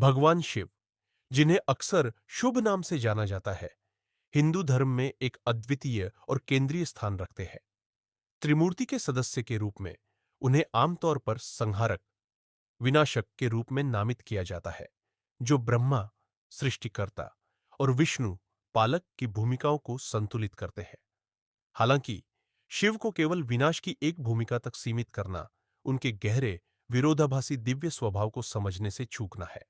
भगवान शिव, जिन्हें अक्सर शुभ नाम से जाना जाता है, हिंदू धर्म में एक अद्वितीय और केंद्रीय स्थान रखते हैं। त्रिमूर्ति के सदस्य के रूप में उन्हें आमतौर पर संहारक, विनाशक के रूप में नामित किया जाता है, जो ब्रह्मा, सृष्टिकर्ता, और विष्णु, पालक की भूमिकाओं को संतुलित करते हैं। हालांकि शिव को केवल विनाश की एक भूमिका तक सीमित करना उनके गहरे, विरोधाभासी दिव्य स्वभाव को समझने से चूकना है।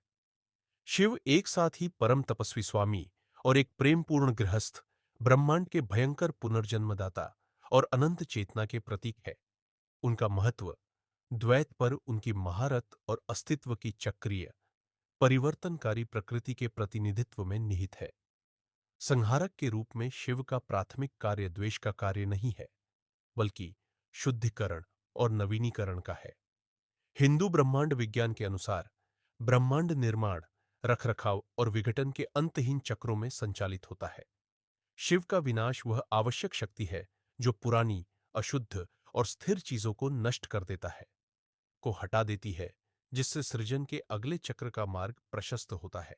शिव एक साथ ही परम तपस्वी स्वामी और एक प्रेमपूर्ण गृहस्थ, ब्रह्मांड के भयंकर पुनर्जन्मदाता और अनंत चेतना के प्रतीक है। उनका महत्व द्वैत पर उनकी महारत और अस्तित्व की चक्रीय, परिवर्तनकारी प्रकृति के प्रतिनिधित्व में निहित है। संहारक के रूप में शिव का प्राथमिक कार्य द्वेष का कार्य नहीं है, बल्कि शुद्धिकरण और नवीनीकरण का है। हिंदू ब्रह्मांड विज्ञान के अनुसार ब्रह्मांड निर्माण, रखरखाव और विघटन के अंतहीन चक्रों में संचालित होता है। शिव का विनाश वह आवश्यक शक्ति है जो पुरानी, अशुद्ध और स्थिर चीजों को नष्ट कर देता है, को हटा देती है, जिससे सृजन के अगले चक्र का मार्ग प्रशस्त होता है।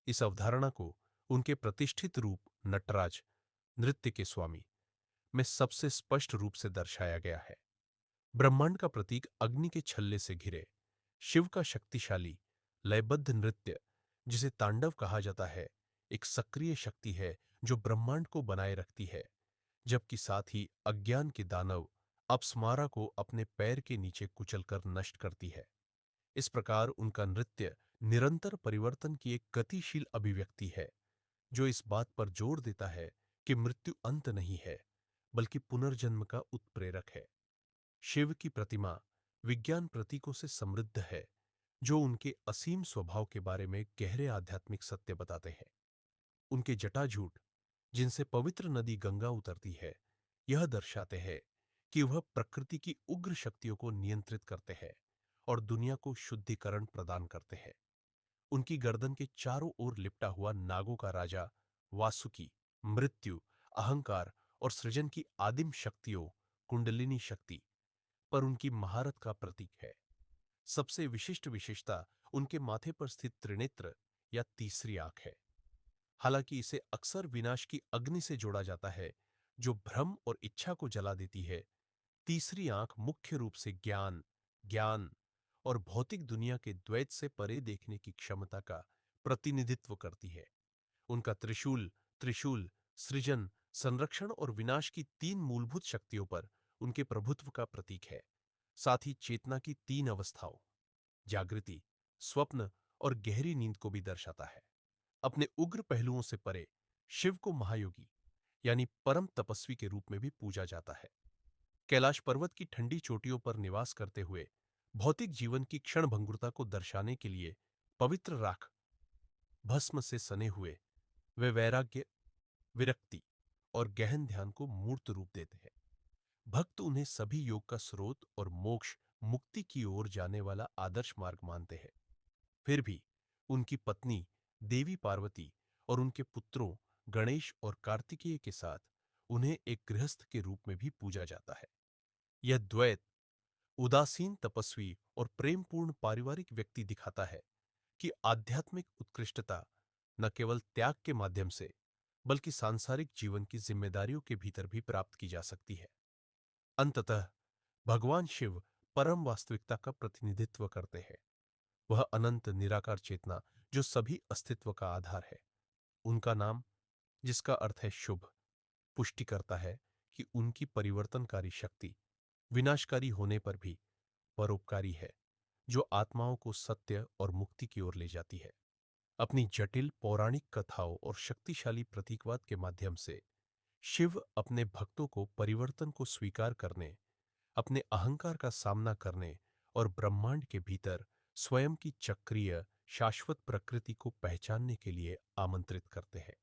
इस अवधारणा को उनके प्रतिष्ठित रूप नटराज, नृत्य के स्वामी, में सबसे स्पष्ट रूप से दर्शाया गया है। ब्रह्मांड का प्रतीक अग्नि के छल्ले से घिरे शिव का शक्तिशाली, लयबद्ध नृत्य, जिसे तांडव कहा जाता है, एक सक्रिय शक्ति है जो ब्रह्मांड को बनाए रखती है, जबकि साथ ही अज्ञान के दानव अप्समारा को अपने पैर के नीचे कुचलकर नष्ट करती है। इस प्रकार उनका नृत्य निरंतर परिवर्तन की एक गतिशील अभिव्यक्ति है, जो इस बात पर जोर देता है कि मृत्यु अंत नहीं है, बल्कि पुनर्जन्म का उत्प्रेरक है। शिव की प्रतिमा विज्ञान प्रतीकों से समृद्ध है, जो उनके असीम स्वभाव के बारे में गहरे आध्यात्मिक सत्य बताते हैं। उनके जटाजूट, जिनसे पवित्र नदी गंगा उतरती है, यह दर्शाते हैं कि वह प्रकृति की उग्र शक्तियों को नियंत्रित करते हैं और दुनिया को शुद्धिकरण प्रदान करते हैं। उनकी गर्दन के चारों ओर लिपटा हुआ नागों का राजा वासुकी, मृत्यु, अहंकार और सृजन की आदिम शक्तियों, कुंडलिनी शक्ति, पर उनकी महारत का प्रतीक है। सबसे विशिष्ट विशेषता उनके माथे पर स्थित त्रिनेत्र या तीसरी आंख है। हालांकि इसे अक्सर विनाश की अग्नि से जोड़ा जाता है, जो भ्रम और इच्छा को जला देती है। तीसरी आंख मुख्य रूप से ज्ञान, ज्ञान और भौतिक दुनिया के द्वैत से परे देखने की क्षमता का प्रतिनिधित्व करती है। उनका त्रिशूल, त्रिशूल सृजन, संरक्षण और विनाश की तीन मूलभूत शक्तियों पर उनके प्रभुत्व का प्रतीक है। साथ ही चेतना की तीन अवस्थाओं, जागृति, स्वप्न और गहरी नींद को भी दर्शाता है। अपने उग्र पहलुओं से परे शिव को महायोगी, यानी परम तपस्वी के रूप में भी पूजा जाता है। कैलाश पर्वत की ठंडी चोटियों पर निवास करते हुए भौतिक जीवन की क्षणभंगुरता को दर्शाने के लिए पवित्र राख, भस्म से सने हुए वे वैराग्य, विरक्ति और गहन ध्यान को मूर्त रूप देते हैं। भक्त उन्हें सभी योग का स्रोत और मोक्ष, मुक्ति की ओर जाने वाला आदर्श मार्ग मानते हैं। फिर भी उनकी पत्नी देवी पार्वती और उनके पुत्रों गणेश और कार्तिकेय के साथ उन्हें एक गृहस्थ के रूप में भी पूजा जाता है। यह द्वैत उदासीन तपस्वी और प्रेमपूर्ण पारिवारिक व्यक्ति दिखाता है कि आध्यात्मिक उत्कृष्टता न केवल त्याग के माध्यम से, बल्कि सांसारिक जीवन की जिम्मेदारियों के भीतर भी प्राप्त की जा सकती है। अंततः भगवान शिव परम वास्तविकता का प्रतिनिधित्व करते हैं। वह अनंत निराकार चेतना जो सभी अस्तित्व का आधार है। उनका नाम, जिसका अर्थ है शुभ, पुष्टि करता है कि उनकी परिवर्तनकारी शक्ति विनाशकारी होने पर भी परोपकारी है, जो आत्माओं को सत्य और मुक्ति की ओर ले जाती है। अपनी जटिल पौराणिक कथाओं और शक्तिशाली प्रतीकवाद के माध्यम से शिव अपने भक्तों को परिवर्तन को स्वीकार करने, अपने अहंकार का सामना करने और ब्रह्मांड के भीतर स्वयं की चक्रीय, शाश्वत प्रकृति को पहचानने के लिए आमंत्रित करते हैं।